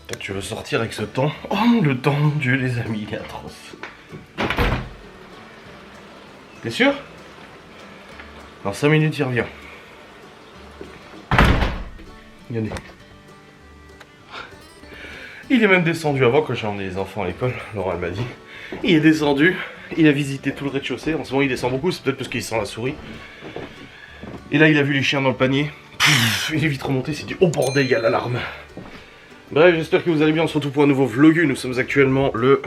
Toi, tu veux sortir avec ce temps? Oh, le temps, mon Dieu, les amis, il est atroce. T'es sûr? Dans 5 minutes, il revient. Regardez. Il est même descendu avant quand j'ai emmené les enfants à l'école. Laura elle m'a dit. Il est descendu. Il a visité tout le rez-de-chaussée. En ce moment, il descend beaucoup. C'est peut-être parce qu'il sent la souris. Et là, il a vu les chiens dans le panier. Pff, il est vite remonté. Il s'est dit, oh bordel, il y a l'alarme. Bref, j'espère que vous allez bien. On se retrouve pour un nouveau vlogu. Nous sommes actuellement le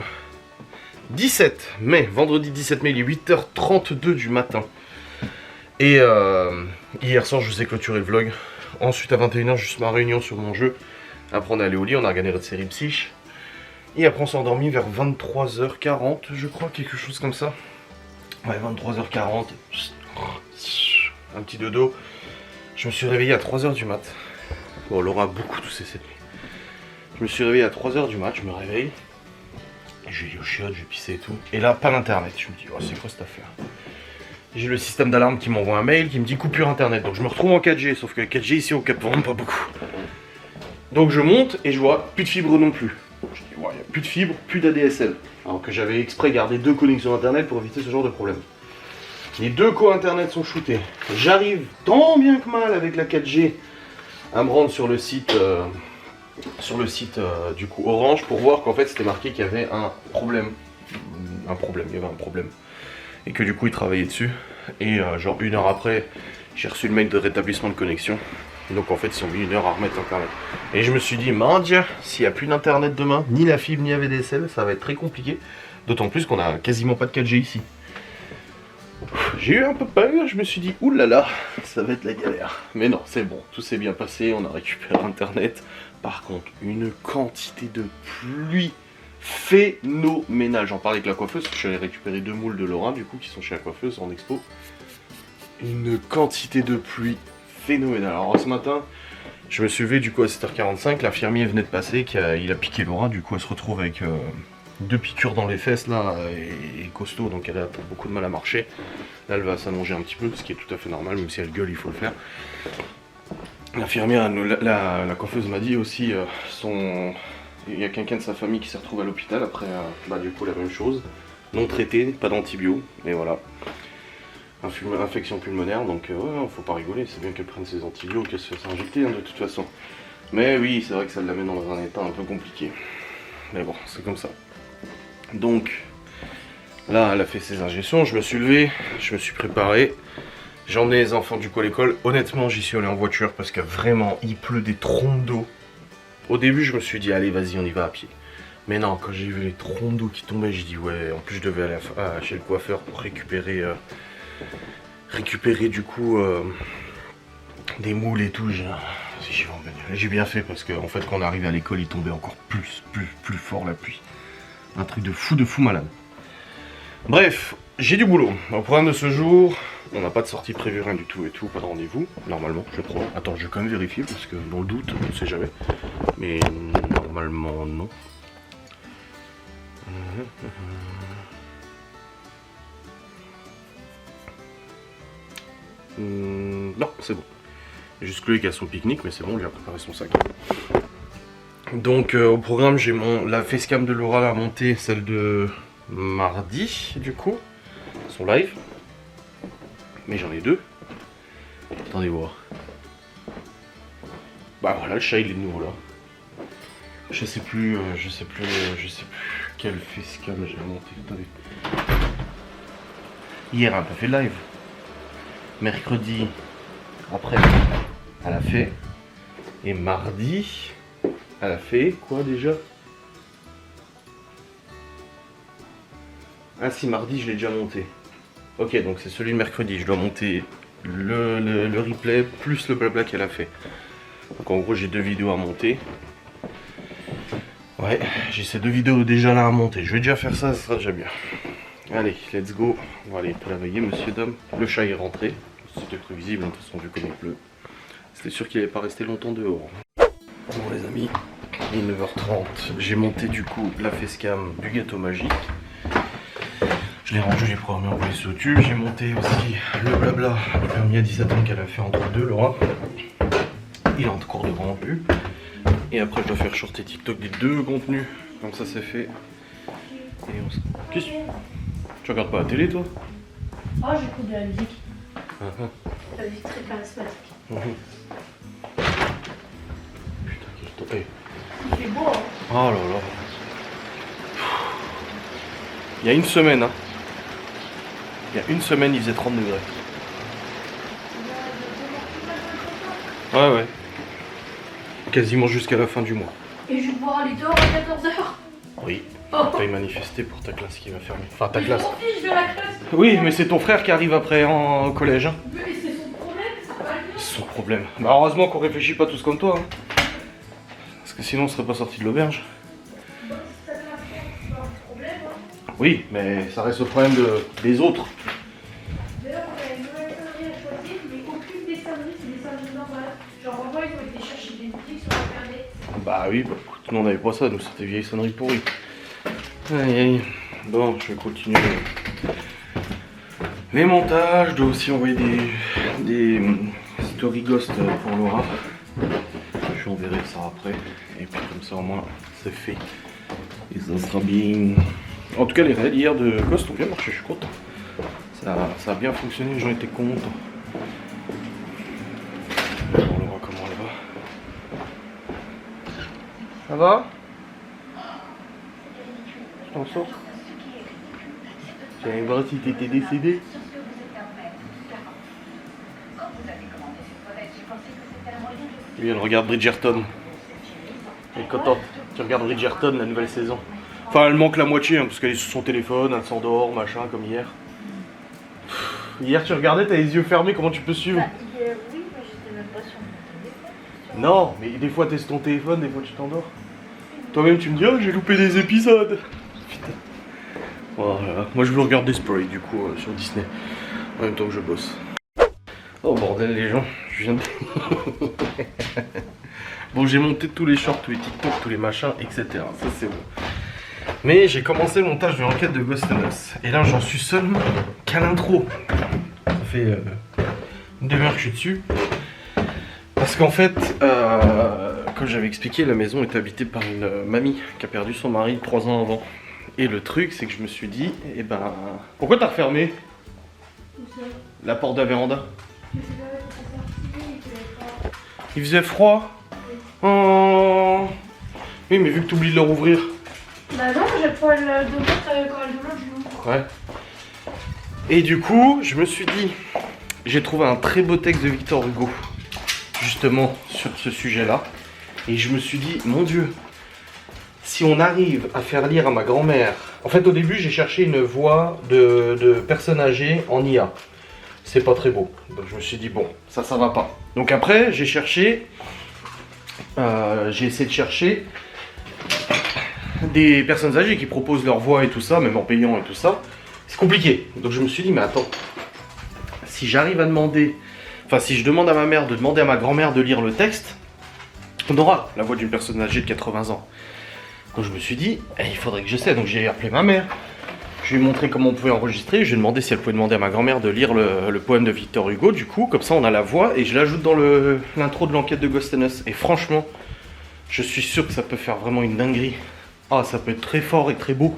17 mai. Vendredi 17 mai. Il est 8h32 du matin. Et hier soir, je vous ai clôturé le vlog. Ensuite, à 21h, juste ma réunion sur mon jeu. Après, on est allé au lit, on a regardé notre série Psych. Et après, on s'est endormi vers 23h40, je crois, quelque chose comme ça. Ouais, 23h40. Un petit dodo. Je me suis réveillé à 3h du mat. Bon, Laura a beaucoup toussé cette nuit. Je me suis réveillé à 3h du mat, je me réveille. Je vais aller au chiottes, je vais pisser et tout. Et là, pas d'internet. Je me dis, oh, c'est quoi cette affaire? J'ai le système d'alarme qui m'envoie un mail qui me dit coupure internet. Donc je me retrouve en 4G, sauf que 4G ici au Cap Vert, pas beaucoup. Donc je monte et je vois plus de fibre non plus. Je dis, ouais, il n'y a plus de fibre, plus d'ADSL. Alors que j'avais exprès gardé 2 connexions internet pour éviter ce genre de problème. Les 2 co-internet sont shootés. J'arrive tant bien que mal avec la 4G à me rendre sur le site, du coup Orange pour voir qu'en fait c'était marqué qu'il y avait un problème. Il y avait un problème. Et que du coup ils travaillaient dessus. Et genre 1 heure après, j'ai reçu le mail de rétablissement de connexion. Donc en fait ils ont mis 1 heure à remettre internet. Et je me suis dit, mon Dieu, s'il n'y a plus d'internet demain, ni la fibre ni la VDSL, ça va être très compliqué. D'autant plus qu'on a quasiment pas de 4G ici. J'ai eu un peu peur, je me suis dit, oulala, ça va être la galère. Mais non, c'est bon, tout s'est bien passé, on a récupéré internet. Par contre, une quantité de pluie phénoménale. J'en parlais avec la coiffeuse, parce que je suis allé récupérer 2 moules de Laura, du coup, qui sont chez la coiffeuse en expo. Une quantité de pluie phénoménale. Alors ce matin, je me suis levé du coup à 7h45, l'infirmier venait de passer, il a piqué Laura, du coup elle se retrouve avec 2 piqûres dans les fesses là, et costaud, donc elle a beaucoup de mal à marcher. Là elle va s'allonger un petit peu, ce qui est tout à fait normal, même si elle gueule, il faut le faire. L'infirmière, la coiffeuse m'a dit aussi, il y a quelqu'un de sa famille qui s'est retrouvé à l'hôpital après, du coup la même chose. Non traité, pas d'antibio, mais voilà. Infection pulmonaire, donc ouais, faut pas rigoler, c'est bien qu'elle prenne ses antibiotiques, qu'elle se fasse injecter de toute façon. Mais oui, c'est vrai que ça l'amène dans un état un peu compliqué. Mais bon, c'est comme ça. Donc, là, elle a fait ses injections, je me suis levé, je me suis préparé. J'ai emmené les enfants du coup à l'école. Honnêtement, j'y suis allé en voiture parce que vraiment, il pleut des trompes d'eau. Au début, je me suis dit, allez, vas-y, on y va à pied. Mais non, quand j'ai vu les trompes d'eau qui tombaient, j'ai dit, ouais, en plus je devais aller chez le coiffeur pour récupérer du coup des moules et tout. J'ai bien fait parce que en fait quand on arrivait à l'école il tombait encore plus fort la pluie. Un truc de fou malade. Bref, j'ai du boulot. Au programme de ce jour, on n'a pas de sortie prévue, rien du tout et tout, pas de rendez-vous, normalement je crois. Attends, je vais quand même vérifier parce que dans le doute, on ne sait jamais. Mais normalement non. Non, c'est bon. Juste Chloé qui a son pique-nique, mais c'est bon, on lui a préparé son sac. Donc au programme, j'ai la facecam de Laura à monter, celle de mardi, du coup, son live. Mais j'en ai 2. Attendez voir. Bah voilà, le chat il est nouveau là. Je sais plus quelle facecam j'ai monté. Attendez. Hier, elle a pas fait de live. Mercredi, après, elle a fait. Et mardi, elle a fait quoi déjà? Ah si, mardi, je l'ai déjà monté. Ok, donc c'est celui de mercredi. Je dois monter le replay plus le blabla qu'elle a fait. Donc en gros, j'ai 2 vidéos à monter. Ouais, j'ai ces 2 vidéos déjà là à monter. Je vais déjà faire ça, ça sera déjà bien. Allez, let's go. On va aller travailler, monsieur Dom. Le chat est rentré. C'était prévisible, de toute façon, vu comme il pleut. C'était sûr qu'il n'allait pas rester longtemps dehors. Bon, les amis, il est 9h30. J'ai monté du coup la facecam du gâteau magique. Je l'ai rangé, j'ai programmé envoyé sur YouTube. J'ai monté aussi le blabla du permis à 17 ans qu'elle a fait entre deux, Laura. Il est en cours de grande vue. Et après je dois faire short et TikTok des deux contenus. Comme ça c'est fait. Et on se... Qu'est-ce que tu regardes pas la télé toi? Oh, j'écoute de la musique. La musique très charismatique. Putain, quel temps. Hey. Il fait beau, hein. Oh là là. Il y a une semaine, hein. Il y a une semaine, il faisait 30 degrés. Ouais, ouais. Quasiment jusqu'à la fin du mois. Et je vais pouvoir aller dehors à 14h. Oui. T'as manifesté pour ta classe qui va fermer. Enfin, ta Mais classe. je m'en fiche de la classe. Oui, mais c'est ton frère qui arrive après au collège. Hein. Mais c'est son problème, c'est pas le mien. C'est son problème. Bah, heureusement qu'on réfléchit pas tous comme toi. Hein. Parce que sinon, on serait pas sorti de l'auberge. Bah, si ça vient après, c'est pas un problème. Hein. Oui, mais ça reste le problème des autres. D'ailleurs, on a une nouvelle sonnerie à choisir, mais aucune des sonneries, c'est des sonneries normales. Genre, avant, ils ont été chercher des musiques sur internet. Bah oui, bah écoute, nous on n'avait pas ça, nous c'était vieille sonnerie pourrie. Aïe aïe. Bon, je vais continuer les montages, je dois aussi envoyer des story ghost pour Laura. Je lui enverrai ça après, et puis comme ça au moins c'est fait. Et ça sera bien. En tout cas les raids hier de ghost ont bien marché, je suis content. Ça a bien fonctionné, les gens étaient contents. On verra comment elle va. Ça va? Tu t'en sors? J'allais voir si t'étais décédé. Oui, elle regarde Bridgerton. Elle est contente. Tu regardes Bridgerton, la nouvelle saison. Enfin, elle manque la moitié, hein, parce qu'elle est sur son téléphone, elle s'endort, machin, comme hier. Hier, tu regardais, t'as les yeux fermés, comment tu peux suivre? Bah, oui, mais j'étais même pas sur mon téléphone. Non, mais des fois t'es sur ton téléphone, des fois tu t'endors. Toi-même tu me dis, oh j'ai loupé des épisodes. Putain. Voilà. Moi je veux regarder Sprite du coup sur Disney. En même temps que je bosse. Oh bordel les gens, je viens de... Bon j'ai monté tous les shorts, tous les TikTok, tous les machins, etc. Ça c'est bon. Mais j'ai commencé le montage de l'enquête de Ghost in Us. Et là j'en suis seulement qu'à l'intro. Ça fait une demi-heure que je suis dessus. Parce qu'en fait, comme j'avais expliqué, la maison est habitée par une mamie qui a perdu son mari 3 ans avant. Et le truc, c'est que je me suis dit, eh ben... Pourquoi t'as refermé la porte de la véranda? Il faisait froid. Oh. Oui, mais vu que t'oublies de le rouvrir. Bah non, j'ai pas le de quand elle demande, je l'ouvre. Ouais. Et du coup, je me suis dit, j'ai trouvé un très beau texte de Victor Hugo. Justement sur ce sujet-là. Et je me suis dit, mon Dieu, si on arrive à faire lire à ma grand-mère... En fait, au début, j'ai cherché une voix de personne âgée en IA. C'est pas très beau. Donc je me suis dit, bon, ça va pas. Donc après, j'ai cherché... j'ai essayé de chercher des personnes âgées qui proposent leur voix et tout ça, même en payant et tout ça. C'est compliqué. Donc je me suis dit, mais attends, si j'arrive à demander... Enfin, si je demande à ma mère de demander à ma grand-mère de lire le texte, on aura la voix d'une personne âgée de 80 ans. Donc je me suis dit, il faudrait que j'essaie. Donc j'ai appelé ma mère. Je lui ai montré comment on pouvait enregistrer. Je lui ai demandé si elle pouvait demander à ma grand-mère de lire le poème de Victor Hugo. Du coup, comme ça on a la voix et je l'ajoute dans l'intro de l'enquête de Ghost in Us. Et franchement, je suis sûr que ça peut faire vraiment une dinguerie. Ah, ça peut être très fort et très beau.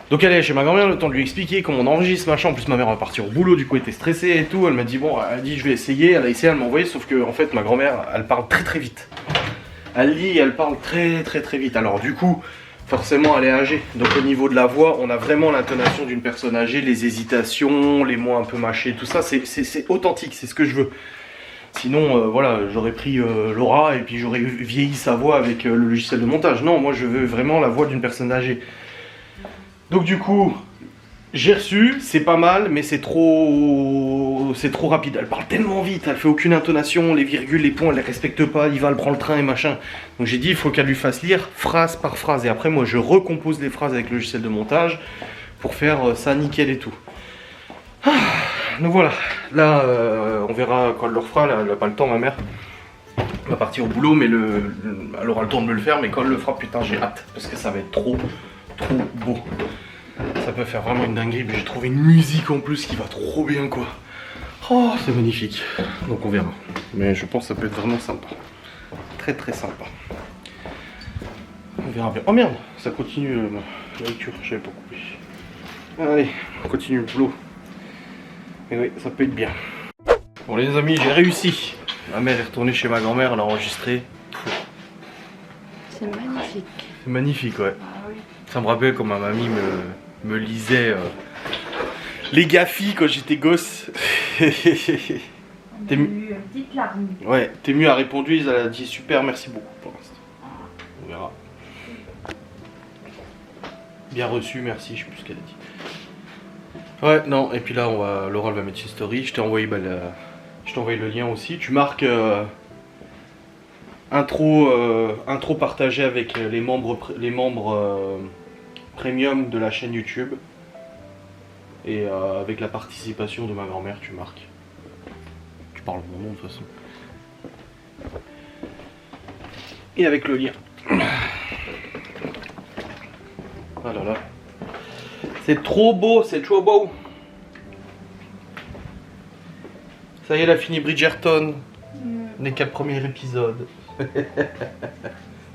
Donc elle est chez ma grand-mère, le temps de lui expliquer comment on enregistre, machin. En plus ma mère va partir au boulot, du coup elle était stressée et tout. Elle m'a dit bon, elle a dit je vais essayer. Elle a essayé, elle m'a envoyé, sauf que en fait ma grand-mère, elle parle très très vite. Elle lit et elle parle très très très vite. Alors du coup, forcément elle est âgée. Donc au niveau de la voix, on a vraiment l'intonation d'une personne âgée, les hésitations, les mots un peu mâchés, tout ça, c'est authentique, c'est ce que je veux. Sinon, voilà, j'aurais pris Laura et puis j'aurais vieilli sa voix avec le logiciel de montage. Non, moi je veux vraiment la voix d'une personne âgée. Donc du coup, j'ai reçu, c'est pas mal, mais c'est trop rapide. Elle parle tellement vite, elle fait aucune intonation, les virgules, les points, elle les respecte pas, il va, elle prend le train et machin. Donc j'ai dit, il faut qu'elle lui fasse lire phrase par phrase. Et après, moi, je recompose les phrases avec le logiciel de montage pour faire ça nickel et tout. Donc voilà, là, on verra quand elle le refera, là, elle n'a pas le temps, ma mère. Elle va partir au boulot, mais elle aura le temps de me le faire, mais quand elle le fera, putain, j'ai hâte, parce que ça va être trop beau. Ça peut faire vraiment une dinguerie, puis j'ai trouvé une musique en plus qui va trop bien, quoi. Oh, c'est magnifique. Donc on verra. Mais je pense que ça peut être vraiment sympa. Très très sympa. verra bien. Oh merde, ça continue la lecture, j'avais pas coupé. Allez, on continue le boulot. Et oui, ça peut être bien. Bon les amis, j'ai réussi. Ma mère est retournée chez ma grand-mère, elle a enregistré. C'est magnifique. C'est magnifique, ouais. Ah oui. Ça me rappelle quand ma mamie me lisait les Gaffis quand j'étais gosse. On a eu une petite larme. Ouais, Tému a répondu, elle a dit super, merci beaucoup pour l'instant. On verra. Bien reçu, merci, je sais plus ce qu'elle a dit. Ouais, non, et puis là, Laura elle va mettre une story. Je t'ai envoyé, le lien aussi. Tu marques intro partagé avec les membres premium de la chaîne YouTube. Et avec la participation de ma grand-mère, tu marques. Tu parles mon nom de toute façon. Et avec le lien. Ah là là. C'est trop beau, c'est trop beau. Ça y est, elle a fini Bridgerton. On n'est qu'à le premier épisode.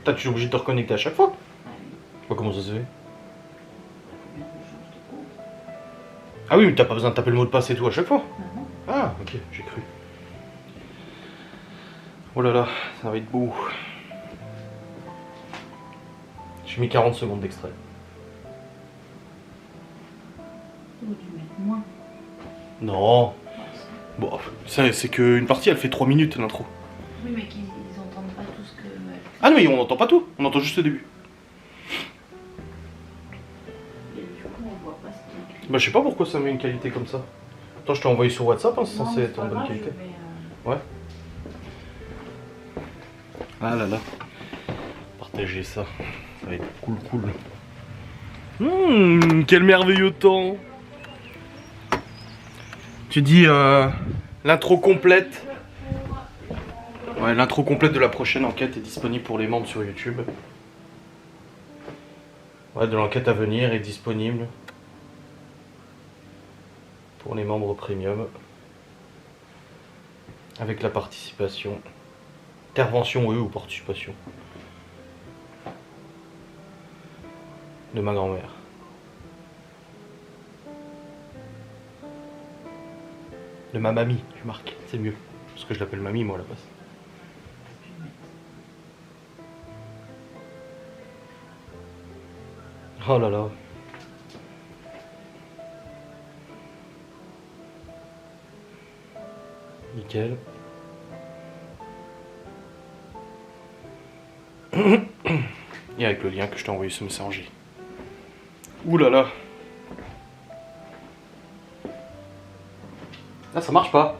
T'as toujours obligé de te reconnecter à chaque fois. Je sais pas comment ça se fait. Ah oui, mais t'as pas besoin de taper le mot de passe et tout à chaque fois. Ah, ok, j'ai cru. Oh là là, ça va être beau. J'ai mis 40 secondes d'extrait. Ou tu mets moins. Non. Bon, c'est qu'une partie, elle fait 3 minutes l'intro. Oui, mais qu'ils entendent pas tout ce que. Ah non, mais on n'entend pas tout, on entend juste le début. Et du coup, on voit pas ce qu'il y a écrit. Bah, je sais pas pourquoi ça met une qualité comme ça. Attends, je t'ai envoyé sur WhatsApp, hein, c'est Non, censé c'est être pas en bonne grave, qualité. je vais, Ouais. Ah là là. Partagez ça. Ça va être cool. Quel merveilleux temps. Tu dis l'intro complète. Ouais, l'intro complète de la prochaine enquête est disponible pour les membres sur YouTube. Ouais, de l'enquête à venir est disponible pour les membres premium. Avec la participation. Intervention, oui, ou participation. De ma grand-mère. De ma mamie, je marque, c'est mieux. Parce que je l'appelle mamie, moi, à la base. Oh là là. Nickel. Et avec le lien que je t'ai envoyé sur Messenger. Ouh là là. Ah, ça marche pas.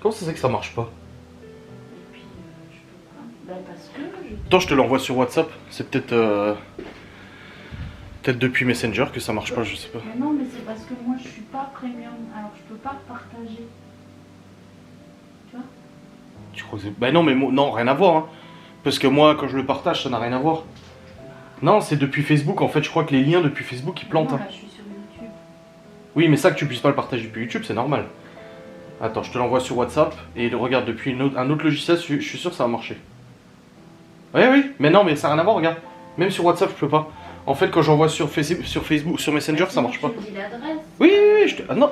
Comment ça c'est que ça marche pas? Et puis, je peux pas. Bah, parce que. Attends, je te l'envoie sur WhatsApp. C'est peut-être peut-être depuis Messenger que ça marche pas, je sais pas. Mais non, mais c'est parce que moi je suis pas premium, alors je peux pas partager. Tu vois? Tu crois que c'est... Bah non, mais non, rien à voir. Hein. Parce que moi, quand je le partage, ça n'a rien à voir. Non, c'est depuis Facebook. En fait, je crois que les liens depuis Facebook, ils plantent. Non, Hein. là je suis sur YouTube. Oui, mais ça, que tu puisses pas le partager depuis YouTube, c'est normal. Attends, je te l'envoie sur WhatsApp. Et regarde, depuis un autre logiciel, je suis sûr que ça va marcher. Oui, mais non, mais ça n'a rien à voir, regarde. Même sur WhatsApp, je peux pas. En fait, quand j'envoie sur Facebook, sur Messenger, ça marche pas. Tu me dis l'adresse. Oui, ah non.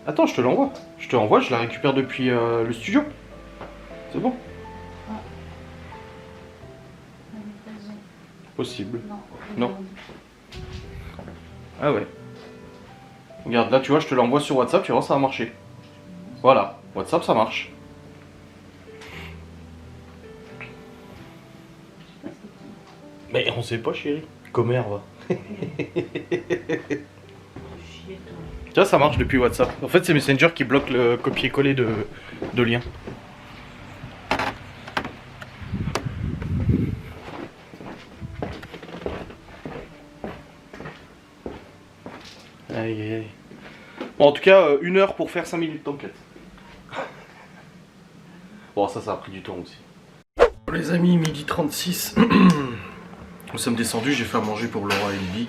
Attends, je te l'envoie. Je te l'envoie, je la récupère depuis le studio. C'est bon. Possible. Non. Ah ouais. Regarde, là, tu vois, je te l'envoie sur WhatsApp, tu vois, ça va marcher. Voilà, WhatsApp, ça marche. Mais on sait pas, chérie. Commère, va. Tu vois, ça marche depuis WhatsApp. En fait, c'est Messenger qui bloque le copier-coller de liens. Aïe, aïe, aïe. Bon, en tout cas, 1 heure pour faire 5 minutes d'enquête. Bon, ça a pris du temps aussi. Les amis, 12h36. Nous sommes descendus, j'ai fait à manger pour Laura et Libby.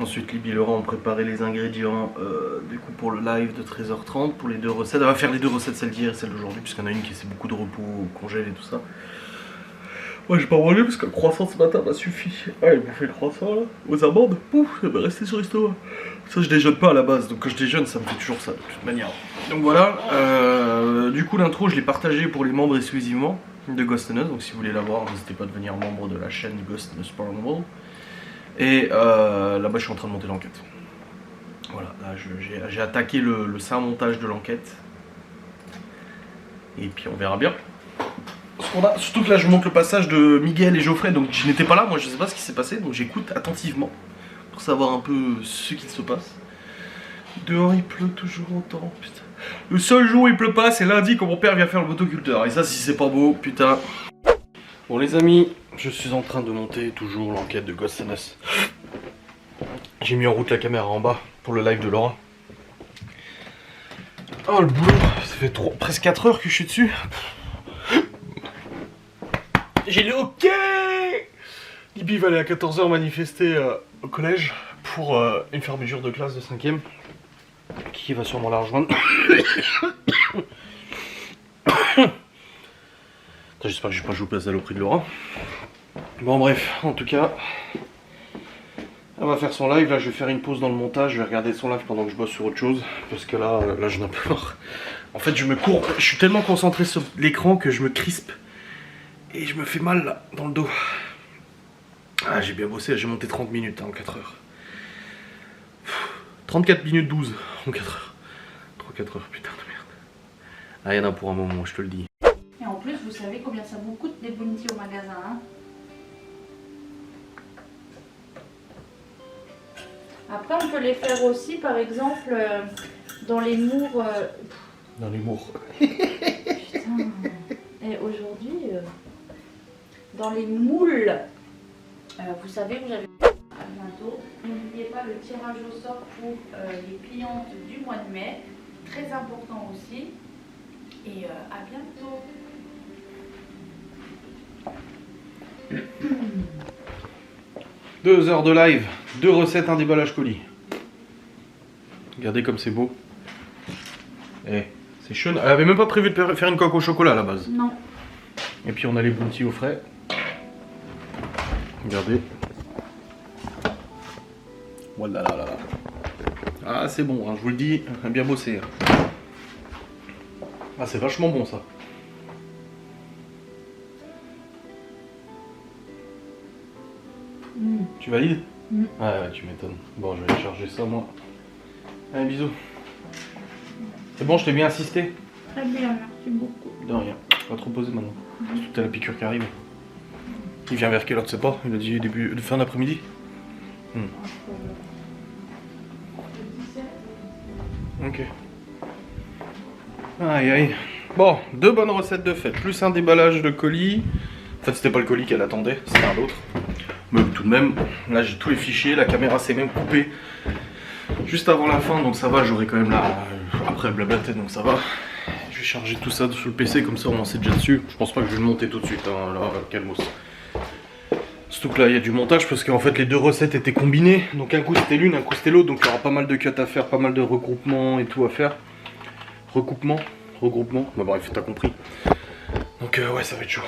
Ensuite, Libby et Laura ont préparé les ingrédients du coup pour le live de 13h30, pour les 2 recettes. Elle va faire les 2 recettes, celle d'hier et celle d'aujourd'hui, puisqu'il y en a une qui essaie beaucoup de repos, congèle et tout ça. Moi j'ai pas mangé parce que le croissant ce matin m'a suffi. Ouais, il m'a fait le croissant là, aux amandes, pouf, ça va rester sur l'estomac. Ça je déjeune pas à la base, donc quand je déjeune ça me fait toujours ça de toute manière. Donc voilà, du coup l'intro je l'ai partagé pour les membres exclusivement de Ghost and Us, donc si vous voulez la voir, n'hésitez pas à devenir membre de la chaîne Ghost and Us Paranormal. Et là-bas je suis en train de monter l'enquête. Voilà, là j'ai attaqué le saint montage de l'enquête. Et puis on verra bien. Surtout que là je monte le passage de Miguel et Geoffrey, donc je n'étais pas là, moi je sais pas ce qui s'est passé, donc j'écoute attentivement pour savoir un peu ce qu'il se passe. Dehors il pleut toujours autant, putain. Le seul jour où il pleut pas, c'est lundi quand mon père vient faire le motoculteur, et ça si c'est pas beau, putain. Bon les amis, je suis en train de monter toujours l'enquête de Ghost and Us. J'ai mis en route la caméra en bas pour le live de Laura. Oh le boulot, ça fait presque 4 heures que je suis dessus. J'ai le OK. Libby va aller à 14 h manifester au collège pour une fermeture de classe de 5ème. Qui va sûrement la rejoindre. J'espère que j'ai pas joué la saloperie de Laura. Bon bref, en tout cas, elle va faire son live. Là je vais faire une pause dans le montage, je vais regarder son live pendant que je bosse sur autre chose. Parce que là j'en ai un peu marre. En fait je me cours, je suis tellement concentré sur l'écran que je me crispe. Et je me fais mal là, dans le dos. Ah j'ai bien bossé, j'ai monté 30 minutes en 4 heures. 34 minutes 12 en 4 heures. 3-4 heures, putain de merde. Ah y'en a pour un moment, je te le dis. Et en plus, vous savez combien ça vous coûte des bounties au magasin, hein? Après, on peut les faire aussi, par exemple, dans les mours. Dans les mours. Putain. Et aujourd'hui, dans les moules. Vous savez, vous avez. À bientôt. N'oubliez pas le tirage au sort pour les clientes du mois de mai. Très important aussi. Et à bientôt. 2 heures de live, 2 recettes, un déballage colis. Regardez comme c'est beau. Eh, c'est chaud. Elle avait même pas prévu de faire une coque au chocolat à la base. Non. Et puis on a les bounties au frais. Regardez. Voilà là là là. Ah c'est bon, hein, je vous le dis, bien bossé. Ah c'est vachement bon ça. Tu valides? Ouais, tu m'étonnes. Bon, je vais aller charger ça moi. Allez, bisous. C'est bon, je t'ai bien assisté? Très bien, merci beaucoup. De rien. On va te reposer maintenant. Tout à la piqûre qui arrive. Il vient vers quelle heure, tu sais pas? Il a dit début de fin d'après-midi. Ok. Aïe aïe. Bon, 2 bonnes recettes de fête, plus un déballage de colis. En fait, c'était pas le colis qu'elle attendait, c'était un autre. Mais tout de même, là j'ai tous les fichiers, la caméra s'est même coupée juste avant la fin, donc ça va, j'aurai quand même là, après blablater, donc ça va. Je vais charger tout ça sur le PC, comme ça on en sait déjà dessus. Je pense pas que je vais le monter tout de suite, hein, là, calmos. Surtout que là il y a du montage, parce qu'en fait les 2 recettes étaient combinées, donc un coup c'était l'une, un coup c'était l'autre, donc il y aura pas mal de cuts à faire, pas mal de regroupements et tout à faire. Regroupement, bah bref, t'as compris. Donc ouais, ça va être chaud.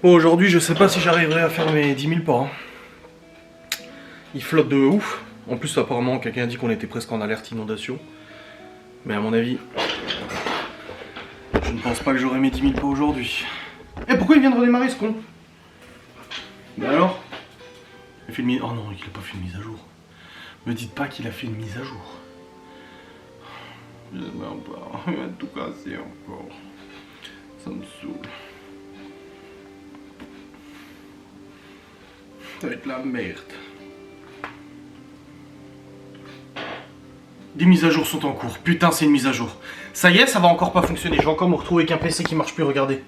Bon, aujourd'hui, je sais pas si j'arriverai à faire mes 10 000 pas. Hein. Il flotte de ouf. En plus, apparemment, quelqu'un a dit qu'on était presque en alerte inondation. Mais à mon avis, je ne pense pas que j'aurai mes 10 000 pas aujourd'hui. Eh, pourquoi il vient de redémarrer ce con? Ben alors? Il fait une mise... Oh non, il a pas fait une mise à jour. Me dites pas qu'il a fait une mise à jour. J'espère pas. Il va tout casser encore. Ça me saoule. Ça va être la merde. Des mises à jour sont en cours. Putain, c'est une mise à jour. Ça y est, ça va encore pas fonctionner. Je vais encore me retrouver avec un PC qui marche plus, regardez.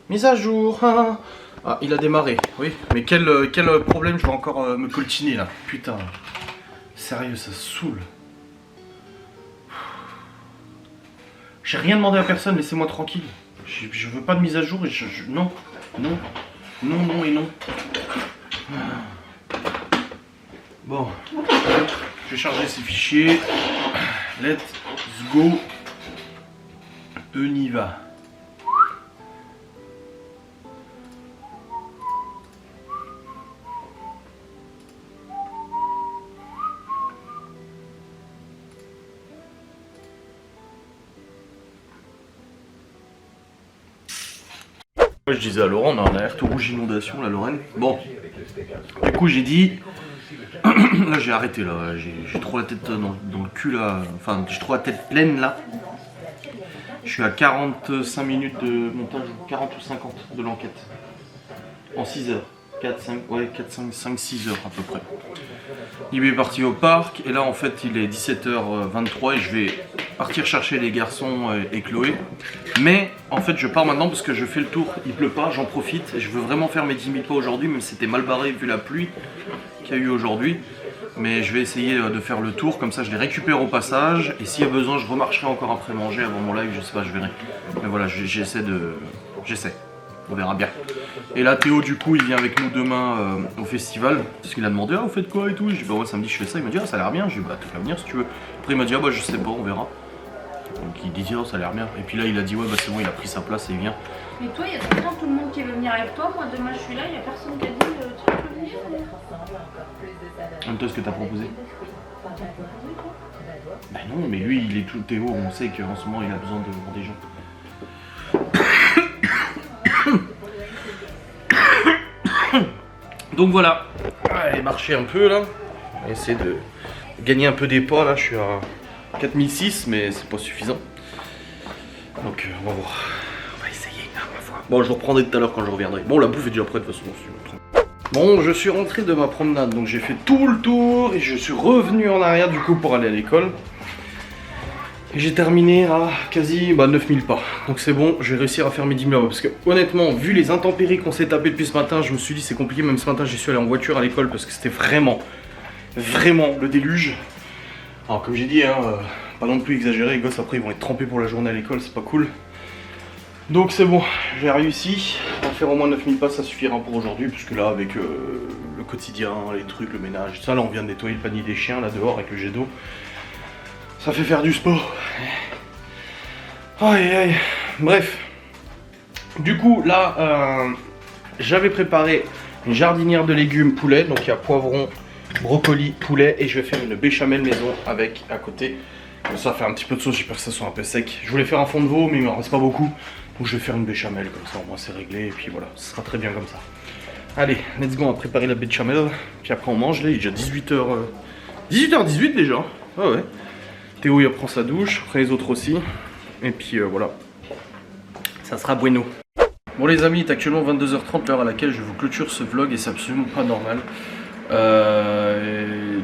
Mise à jour. Ah, il a démarré. Oui, mais quel problème je vais encore me coltiner là. Putain. Sérieux, ça saoule. J'ai rien demandé à personne, laissez-moi tranquille. Je veux pas de mise à jour et non. Non. Non, non et non. Bon, je vais charger ces fichiers. Let's go. On y va. Je disais à Laurent, on a un alerte rouge inondation, la Lorraine. Bon, du coup j'ai dit, là j'ai arrêté là, j'ai trop la tête dans le cul là, enfin j'ai trop la tête pleine là. Je suis à 45 minutes de montage, 40 ou 50 de l'enquête. En 6 heures. 4, 5, 6 heures à peu près. Il est parti au parc et là en fait il est 17h23 et je vais partir chercher les garçons et Chloé. Mais en fait je pars maintenant parce que je fais le tour, il pleut pas, j'en profite. Je veux vraiment faire mes 10 000 pas aujourd'hui, même si c'était mal barré vu la pluie qu'il y a eu aujourd'hui. Mais je vais essayer de faire le tour, comme ça je les récupère au passage. Et s'il y a besoin je remarcherai encore après manger avant mon live, je sais pas, je verrai. Mais voilà, j'essaie. On verra bien. Et là Théo du coup il vient avec nous demain au festival. Parce qu'il a demandé vous faites quoi et tout. Je dis bah ouais samedi je fais ça, il m'a dit ça a l'air bien. Je dis bah tu vas venir si tu veux. Après il m'a dit bah je sais pas, on verra. Donc il dit ça a l'air bien. Et puis là il a dit ouais bah c'est bon, il a pris sa place et il vient. Mais toi il y a tout le temps tout le monde qui veut venir avec toi. Moi demain je suis là, il y a personne qui a dit tu peux venir. En même temps ce que t'as proposé. Bah non mais lui il est tout Théo, on sait qu'en ce moment il a besoin de voir des gens. Donc voilà, allez marcher un peu là, on va essayer de gagner un peu des pas là, je suis à 4006 mais c'est pas suffisant. Donc on va voir, on va essayer, ma foi. Bon je vous reprendrai tout à l'heure quand je reviendrai. Bon la bouffe est déjà prête de toute façon. Bon je suis rentré de ma promenade, donc j'ai fait tout le tour et je suis revenu en arrière du coup pour aller à l'école. Et j'ai terminé à quasi 9000 pas. Donc c'est bon, je vais réussir à faire mes 10 000 pas. Parce que honnêtement, vu les intempéries qu'on s'est tapé depuis ce matin, je me suis dit c'est compliqué. Même ce matin, j'y suis allé en voiture à l'école parce que c'était vraiment le déluge. Alors comme j'ai dit, hein, pas non plus exagéré, les gosses après ils vont être trempés pour la journée à l'école, c'est pas cool. Donc c'est bon, j'ai réussi à faire au moins 9000 pas, ça suffira pour aujourd'hui. Puisque là avec le quotidien, les trucs, le ménage, ça là on vient de nettoyer le panier des chiens là dehors avec le jet d'eau. Ça fait faire du sport. Aïe aïe. Bref. Du coup, là, j'avais préparé une jardinière de légumes poulet. Donc il y a poivron, brocoli, poulet. Et je vais faire une béchamel maison avec à côté. Comme ça, faire un petit peu de sauce. J'ai peur que ça soit un peu sec. Je voulais faire un fond de veau, mais il m'en reste pas beaucoup. Donc je vais faire une béchamel. Comme ça, au moins c'est réglé. Et puis voilà, ce sera très bien comme ça. Allez, let's go. On va préparer la béchamel. Puis après, on mange. Là, il est déjà 18h. 18h18 déjà. Ah ouais. Théo il prend sa douche, après les autres aussi, et puis voilà, ça sera bueno. Bon les amis, il est actuellement 22h30, l'heure à laquelle je vous clôture ce vlog et c'est absolument pas normal.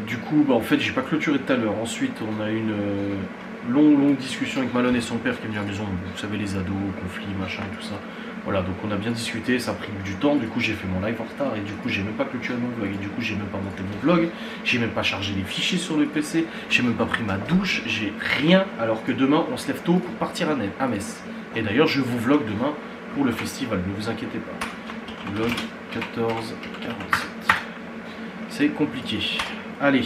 Du coup, bah, en fait j'ai pas clôturé tout à l'heure, ensuite on a eu une longue discussion avec Malone et son père qui est venu à la maison, vous savez les ados, conflits, machin, tout ça. Voilà, donc on a bien discuté, ça a pris du temps, du coup j'ai fait mon live en retard et du coup j'ai même pas clôturé mon vlog et du coup j'ai même pas monté mon vlog, j'ai même pas chargé les fichiers sur le PC, j'ai même pas pris ma douche, j'ai rien, alors que demain on se lève tôt pour partir à Metz. Et d'ailleurs je vous vlog demain pour le festival, ne vous inquiétez pas. Vlog 14h47. C'est compliqué. Allez.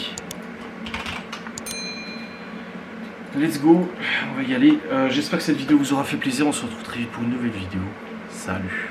Let's go, on va y aller. J'espère que cette vidéo vous aura fait plaisir, on se retrouve très vite pour une nouvelle vidéo. Salut.